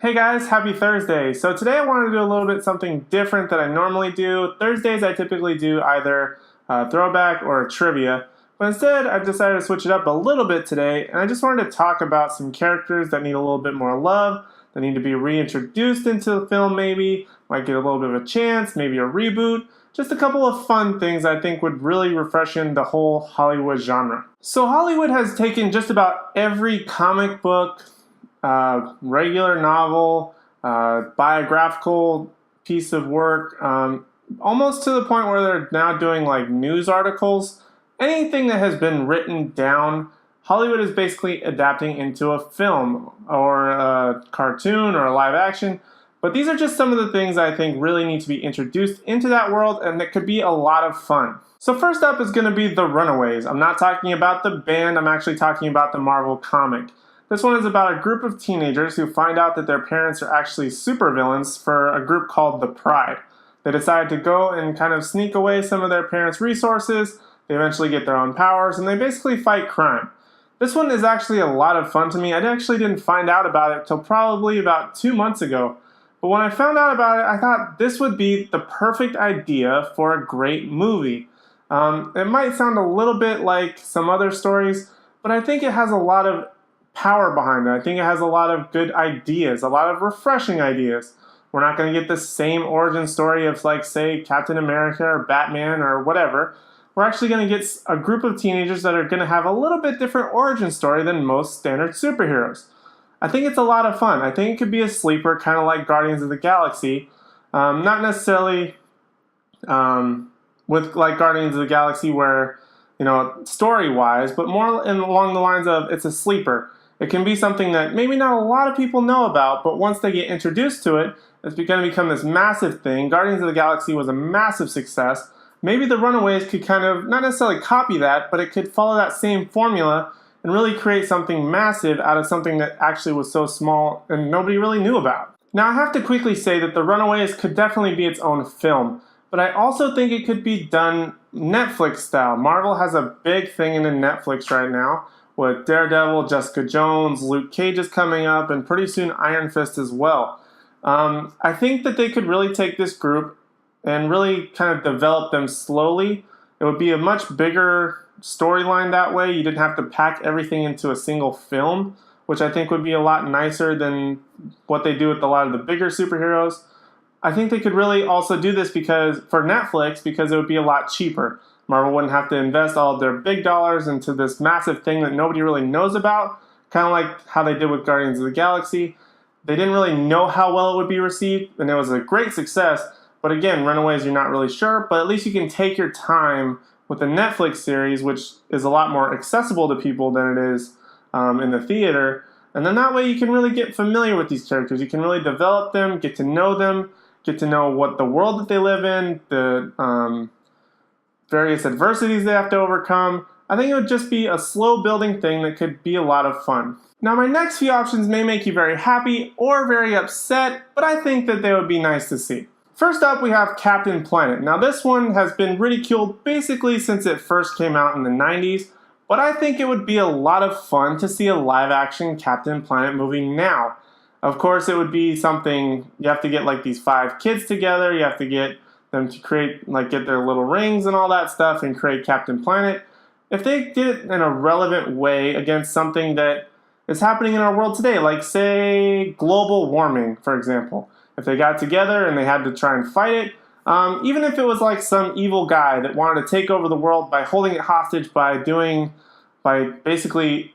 Hey guys, happy Thursday. So today I wanted to do a little bit something different that I normally do. Thursdays I typically do either throwback or trivia, but instead I've decided to switch it up a little bit today, and I just wanted to talk about some characters that need a little bit more love, that need to be reintroduced into the film maybe, might get a little bit of a chance, maybe a reboot, just a couple of fun things I think would really refreshen the whole Hollywood genre. So Hollywood has taken just about every comic book, regular novel, biographical piece of work, almost to the point where they're now doing like news articles. Anything that has been written down, Hollywood is basically adapting into a film or a cartoon or a live action. But these are just some of the things I think really need to be introduced into that world and that could be a lot of fun. So first up is going to be the Runaways. I'm not talking about the band, I'm actually talking about the Marvel comic. This one is about a group of teenagers who find out that their parents are actually supervillains for a group called the Pride. They decide to go and kind of sneak away some of their parents' resources, they eventually get their own powers, and they basically fight crime. This one is actually a lot of fun to me. I actually didn't find out about it till probably about 2 months ago. But when I found out about it, I thought this would be the perfect idea for a great movie. It might sound a little bit like some other stories, but I think it has a lot of power behind it. I think it has a lot of good ideas, a lot of refreshing ideas. We're not going to get the same origin story of, like, say, Captain America or Batman or whatever. We're actually going to get a group of teenagers that are going to have a little bit different origin story than most standard superheroes. I think it's a lot of fun. I think it could be a sleeper, kind of like Guardians of the Galaxy. Not necessarily with like Guardians of the Galaxy where, story-wise, but more along the lines of it's a sleeper. It can be something that maybe not a lot of people know about, but once they get introduced to it, it's going to become this massive thing. Guardians of the Galaxy was a massive success. Maybe the Runaways could kind of, not necessarily copy that, but it could follow that same formula and really create something massive out of something that actually was so small and nobody really knew about. Now I have to quickly say that the Runaways could definitely be its own film, but I also think it could be done Netflix style. Marvel has a big thing into Netflix right now, with Daredevil, Jessica Jones, Luke Cage is coming up, and pretty soon Iron Fist as well. I think that they could really take this group and really kind of develop them slowly. It would be a much bigger storyline that way. You didn't have to pack everything into a single film, which I think would be a lot nicer than what they do with a lot of the bigger superheroes. I think they could really also do this for Netflix because it would be a lot cheaper. Marvel wouldn't have to invest all of their big dollars into this massive thing that nobody really knows about, kind of like how they did with Guardians of the Galaxy. They didn't really know how well it would be received, and it was a great success. But again, Runaways, you're not really sure, but at least you can take your time with the Netflix series, which is a lot more accessible to people than it is in the theater. And then that way you can really get familiar with these characters. You can really develop them, get to know what the world that they live in, the various adversities they have to overcome. I think it would just be a slow building thing that could be a lot of fun. Now my next few options may make you very happy or very upset, but I think that they would be nice to see. First up we have Captain Planet. Now this one has been ridiculed basically since it first came out in the 90s, but I think it would be a lot of fun to see a live action Captain Planet movie now. Of course it would be something, you have to get like these 5 kids together, you have to get them to create, get their little rings and all that stuff and create Captain Planet. If they did it in a relevant way against something that is happening in our world today, like say global warming, for example. If they got together and they had to try and fight it, even if it was like some evil guy that wanted to take over the world by holding it hostage by basically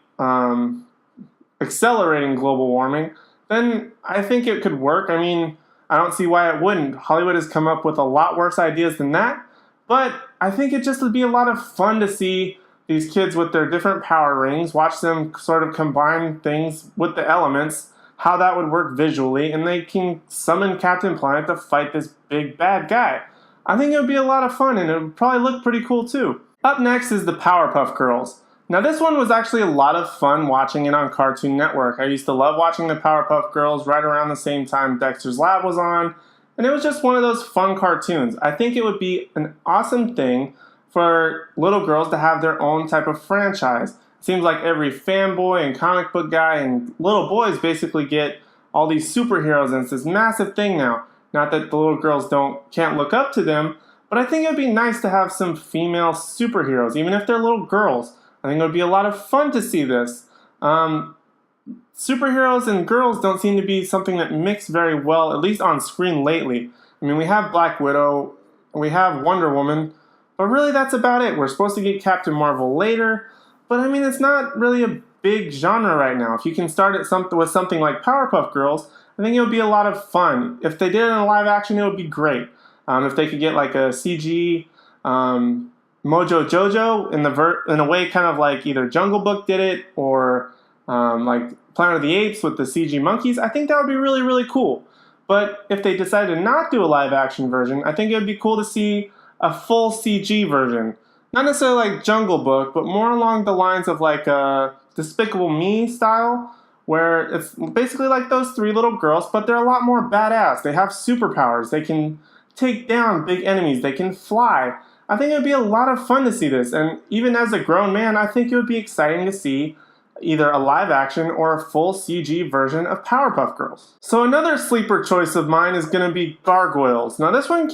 accelerating global warming, then I think it could work. I mean, I don't see why it wouldn't. Hollywood has come up with a lot worse ideas than that, but I think it just would be a lot of fun to see these kids with their different power rings, watch them sort of combine things with the elements, how that would work visually, and they can summon Captain Planet to fight this big bad guy. I think it would be a lot of fun, and it would probably look pretty cool too. Up next is the Powerpuff Girls. Now this one was actually a lot of fun watching it on Cartoon Network. I used to love watching the Powerpuff Girls right around the same time Dexter's Lab was on, and it was just one of those fun cartoons. I think it would be an awesome thing for little girls to have their own type of franchise. It seems like every fanboy and comic book guy and little boys basically get all these superheroes, and it's this massive thing now. Not that the little girls can't look up to them, but I think it would be nice to have some female superheroes, even if they're little girls. I think it would be a lot of fun to see this. Superheroes and girls don't seem to be something that mix very well, at least on screen lately. I mean, we have Black Widow, we have Wonder Woman, but really that's about it. We're supposed to get Captain Marvel later, but I mean, it's not really a big genre right now. If you can start at with something like Powerpuff Girls, I think it would be a lot of fun. If they did it in live action, it would be great. If they could get like a CG Mojo Jojo in a way kind of like either Jungle Book did it or like Planet of the Apes with the CG monkeys, I think that would be really, really cool. But if they decided to not do a live action version, I think it would be cool to see a full CG version. Not necessarily like Jungle Book, but more along the lines of like a Despicable Me style, where it's basically like those three little girls, but they're a lot more badass. They have superpowers. They can take down big enemies. They can fly. I think it would be a lot of fun to see this. And even as a grown man, I think it would be exciting to see either a live action or a full CG version of Powerpuff Girls. So another sleeper choice of mine is going to be Gargoyles. Now this one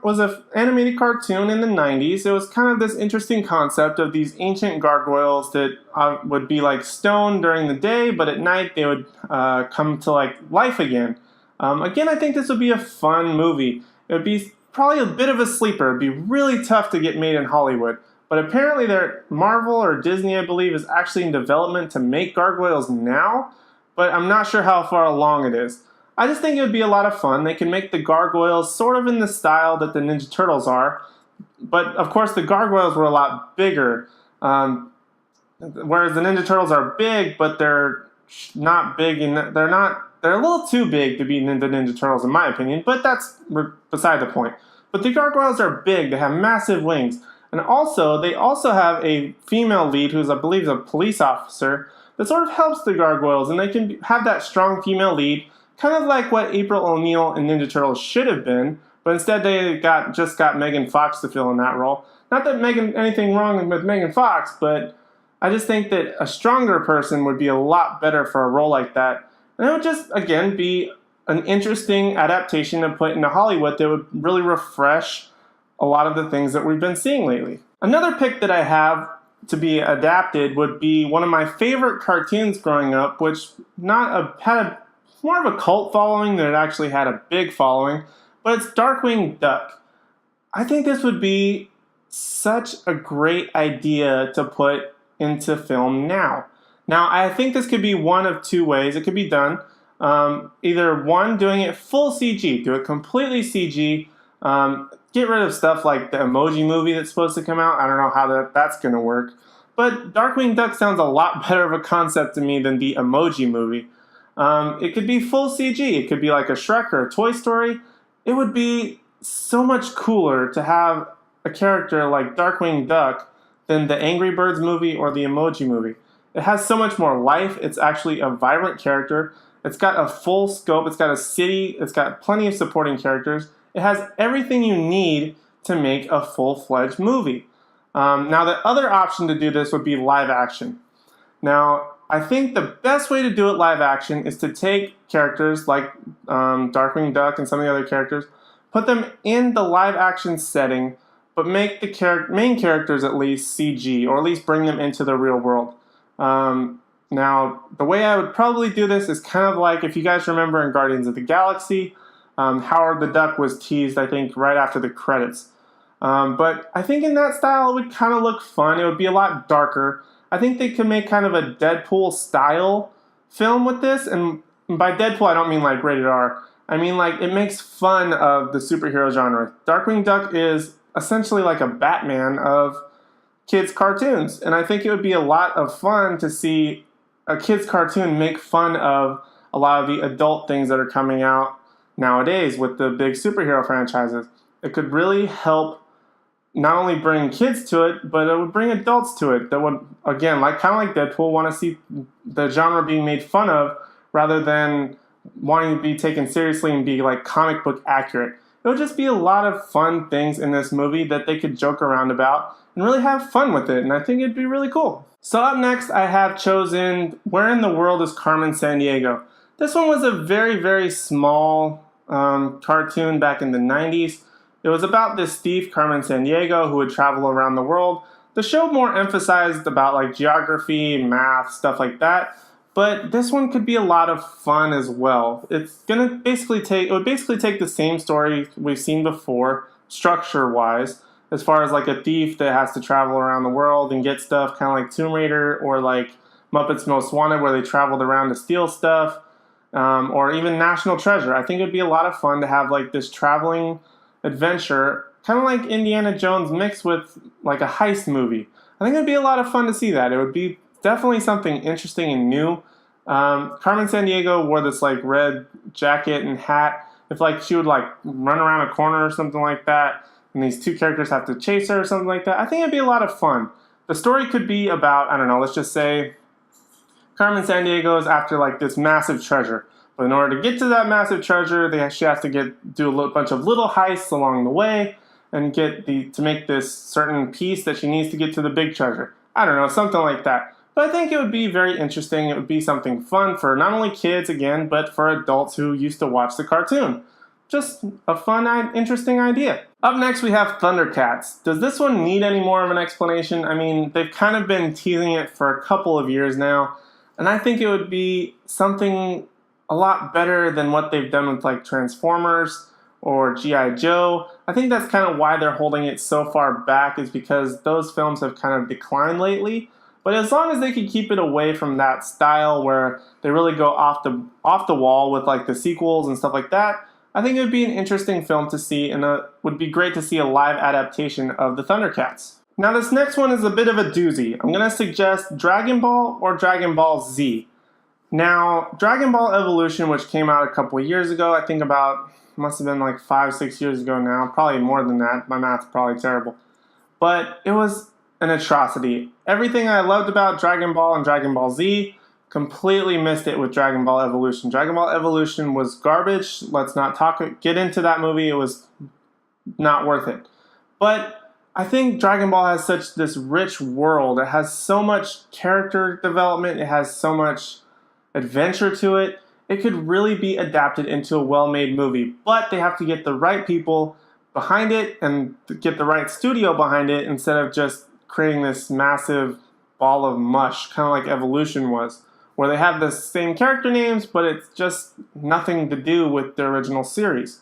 was an animated cartoon in the 90s. It was kind of this interesting concept of these ancient gargoyles that would be like stone during the day, but at night they would come to like life again. Again, I think this would be a fun movie. It would be probably a bit of a sleeper. It would be really tough to get made in Hollywood. But apparently Marvel or Disney, I believe, is actually in development to make Gargoyles now, but I'm not sure how far along it is. I just think it would be a lot of fun. They can make the Gargoyles sort of in the style that the Ninja Turtles are, but of course the Gargoyles were a lot bigger, whereas the Ninja Turtles are big, but they're not big, and they're a little too big to be the Ninja Turtles in my opinion, but that's beside the point. But the Gargoyles are big, they have massive wings. And they also have a female lead who's, I believe, a police officer that sort of helps the Gargoyles, and they can have that strong female lead, kind of like what April O'Neil in Ninja Turtles should have been, but instead they just got Megan Fox to fill in that role. Not that anything wrong with Megan Fox, but I just think that a stronger person would be a lot better for a role like that. And it would just, again, be an interesting adaptation to put into Hollywood that would really refresh a lot of the things that we've been seeing lately. Another pick that I have to be adapted would be one of my favorite cartoons growing up, which had more of a cult following than it actually had a big following, but it's Darkwing Duck. I think this would be such a great idea to put into film now. Now, I think this could be one of two ways it could be done. Either one, doing it full CG, do it completely CG, get rid of stuff like the Emoji Movie that's supposed to come out. I don't know how that's going to work. But Darkwing Duck sounds a lot better of a concept to me than the Emoji Movie. It could be full CG. It could be like a Shrek or a Toy Story. It would be so much cooler to have a character like Darkwing Duck than the Angry Birds movie or the Emoji Movie. It has so much more life. It's actually a vibrant character. It's got a full scope. It's got a city. It's got plenty of supporting characters. It has everything you need to make a full-fledged movie. Now, the other option to do this would be live action. Now, I think the best way to do it live action is to take characters like Darkwing Duck and some of the other characters, put them in the live action setting, but make the main characters at least CG, or at least bring them into the real world. Now, the way I would probably do this is kind of like, if you guys remember in Guardians of the Galaxy, Howard the Duck was teased, I think, right after the credits. But I think in that style, it would kind of look fun. It would be a lot darker. I think they could make kind of a Deadpool-style film with this. And by Deadpool, I don't mean like rated R. I mean like it makes fun of the superhero genre. Darkwing Duck is essentially like a Batman of kids' cartoons. And I think it would be a lot of fun to see a kids' cartoon make fun of a lot of the adult things that are coming out nowadays with the big superhero franchises. It could really help not only bring kids to it, but it would bring adults to it that would, again, kind of like Deadpool, want to see the genre being made fun of rather than wanting to be taken seriously and be like comic book accurate. It would just be a lot of fun things in this movie that they could joke around about and really have fun with it, and I think it'd be really cool. So up next, I have chosen Where in the World is Carmen Sandiego? This one was a very, very small cartoon back in the 90s. It was about this thief, Carmen Sandiego, who would travel around the world. The show more emphasized about like geography, math, stuff like that. But this one could be a lot of fun as well. It would basically take the same story we've seen before, structure-wise, as far as like a thief that has to travel around the world and get stuff, kind of like Tomb Raider or like Muppets Most Wanted, where they traveled around to steal stuff, or even National Treasure. I think it would be a lot of fun to have like this traveling adventure, kind of like Indiana Jones mixed with like a heist movie. I think it would be a lot of fun to see that. It would be definitely something interesting and new. Carmen Sandiego wore this like red jacket and hat. If like she would like run around a corner or something like that, and these two characters have to chase her or something like that, I think it'd be a lot of fun. The story could be about, I don't know, let's just say Carmen Sandiego is after like this massive treasure. But in order to get to that massive treasure, she has to do a bunch of little heists along the way and to make this certain piece that she needs to get to the big treasure. I don't know, something like that. But I think it would be very interesting. It would be something fun for not only kids, again, but for adults who used to watch the cartoon. Just a fun, interesting idea. Up next, we have Thundercats. Does this one need any more of an explanation? I mean, they've kind of been teasing it for a couple of years now, and I think it would be something a lot better than what they've done with like Transformers or G.I. Joe. I think that's kind of why they're holding it so far back, is because those films have kind of declined lately. But as long as they can keep it away from that style where they really go off the wall with like the sequels and stuff like that, I think it would be an interesting film to see, and it would be great to see a live adaptation of the Thundercats. Now this next one is a bit of a doozy. I'm going to suggest Dragon Ball or Dragon Ball Z. Now, Dragon Ball Evolution, which came out a couple of years ago, I think must have been like 5-6 years ago now, probably more than that. My math's probably terrible. But it was an atrocity. Everything I loved about Dragon Ball and Dragon Ball Z, completely missed it with Dragon Ball Evolution. Dragon Ball Evolution was garbage. Let's not get into that movie. It was not worth it. But I think Dragon Ball has such this rich world. It has so much character development. It has so much adventure to it. It could really be adapted into a well-made movie. But they have to get the right people behind it and get the right studio behind it instead of just creating this massive ball of mush, kind of like Evolution was, where they have the same character names, but it's just nothing to do with the original series.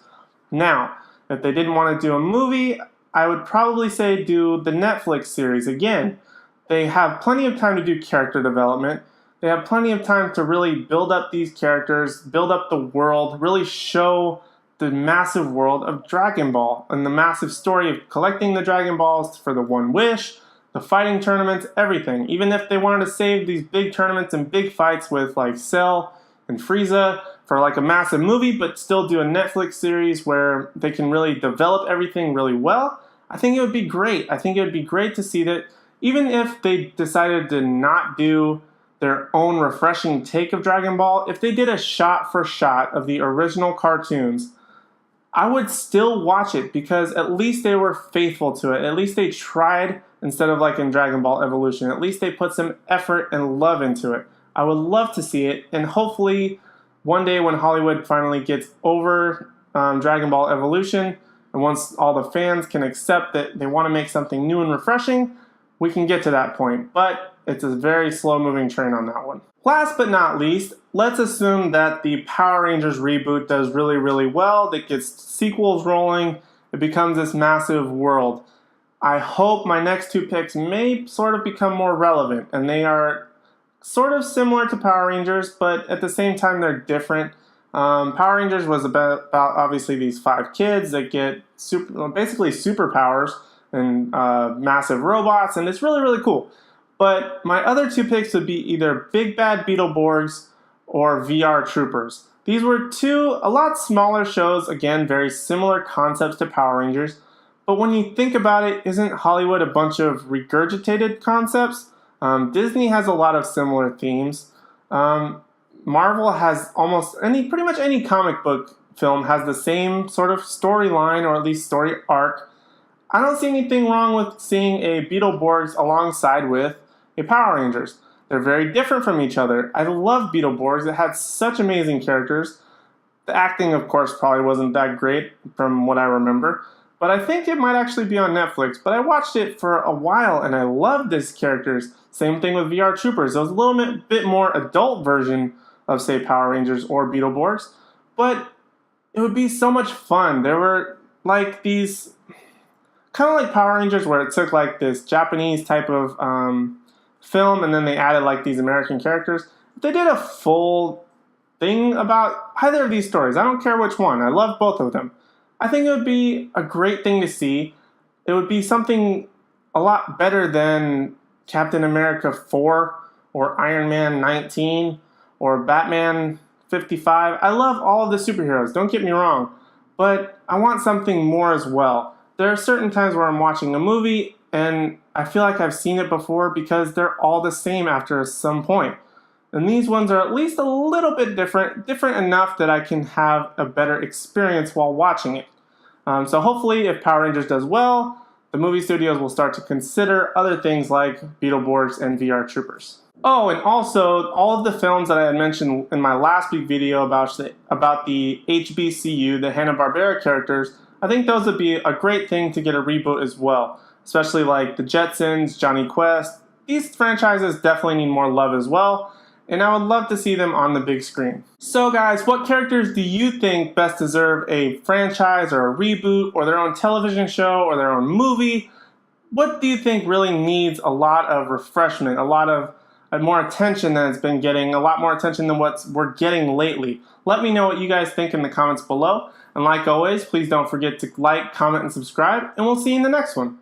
Now, if they didn't want to do a movie, I would probably say do the Netflix series. Again, they have plenty of time to do character development. They have plenty of time to really build up these characters, build up the world, really show the massive world of Dragon Ball and the massive story of collecting the Dragon Balls for the One Wish, the fighting tournaments, everything. Even if they wanted to save these big tournaments and big fights with like Cell and Frieza for like a massive movie, but still do a Netflix series where they can really develop everything really well, I think it would be great. I think it would be great to see that, even if they decided to not do their own refreshing take of Dragon Ball, if they did a shot for shot of the original cartoons, I would still watch it, because at least they were faithful to it. At least they tried, instead of like in Dragon Ball Evolution. At least they put some effort and love into it. I would love to see it, and hopefully one day when Hollywood finally gets over Dragon Ball Evolution, and once all the fans can accept that they want to make something new and refreshing, we can get to that point. But it's a very slow-moving train on that one. Last but not least, let's assume that the Power Rangers reboot does really, really well, that gets sequels rolling, it becomes this massive world. I hope my next two picks may sort of become more relevant, and they are sort of similar to Power Rangers, but at the same time they're different. Power Rangers was about obviously these 5 kids that get basically superpowers and massive robots, and it's really, really cool. But my other two picks would be either Big Bad Beetleborgs or VR Troopers. These were two a lot smaller shows, again, very similar concepts to Power Rangers. But when you think about it, isn't Hollywood a bunch of regurgitated concepts? Disney has a lot of similar themes. Marvel has pretty much any comic book film has the same sort of storyline, or at least story arc. I don't see anything wrong with seeing a Beetleborgs alongside with a Power Rangers. They're very different from each other. I love Beetleborgs. It had such amazing characters. The acting, of course, probably wasn't that great from what I remember, but I think it might actually be on Netflix. But I watched it for a while and I loved these characters. Same thing with VR Troopers. It was a little bit more adult version of, say, Power Rangers or Beetleborgs, but it would be so much fun. There were like these, kind of like Power Rangers, where it took like this Japanese type of film and then they added like these American characters. If they did a full thing about either of these stories, I don't care which one, I love both of them, I think it would be a great thing to see. It would be something a lot better than Captain America 4 or Iron Man 19 or Batman 55. I love all of the superheroes, don't get me wrong, but I want something more as well. There are certain times where I'm watching a movie and I feel like I've seen it before because they're all the same after some point. And these ones are at least a little bit different enough that I can have a better experience while watching it. So hopefully if Power Rangers does well, the movie studios will start to consider other things like Beetleborgs and VR Troopers. Oh, and also, all of the films that I had mentioned in my last week video about the HBCU, the Hanna-Barbera characters, I think those would be a great thing to get a reboot as well. Especially like the Jetsons, Johnny Quest. These franchises definitely need more love as well, and I would love to see them on the big screen. So guys, what characters do you think best deserve a franchise or a reboot or their own television show or their own movie? What do you think really needs a lot of refreshment, a lot of more attention than it's been getting, a lot more attention than what we're getting lately? Let me know what you guys think in the comments below. And like always, please don't forget to like, comment, and subscribe, and we'll see you in the next one.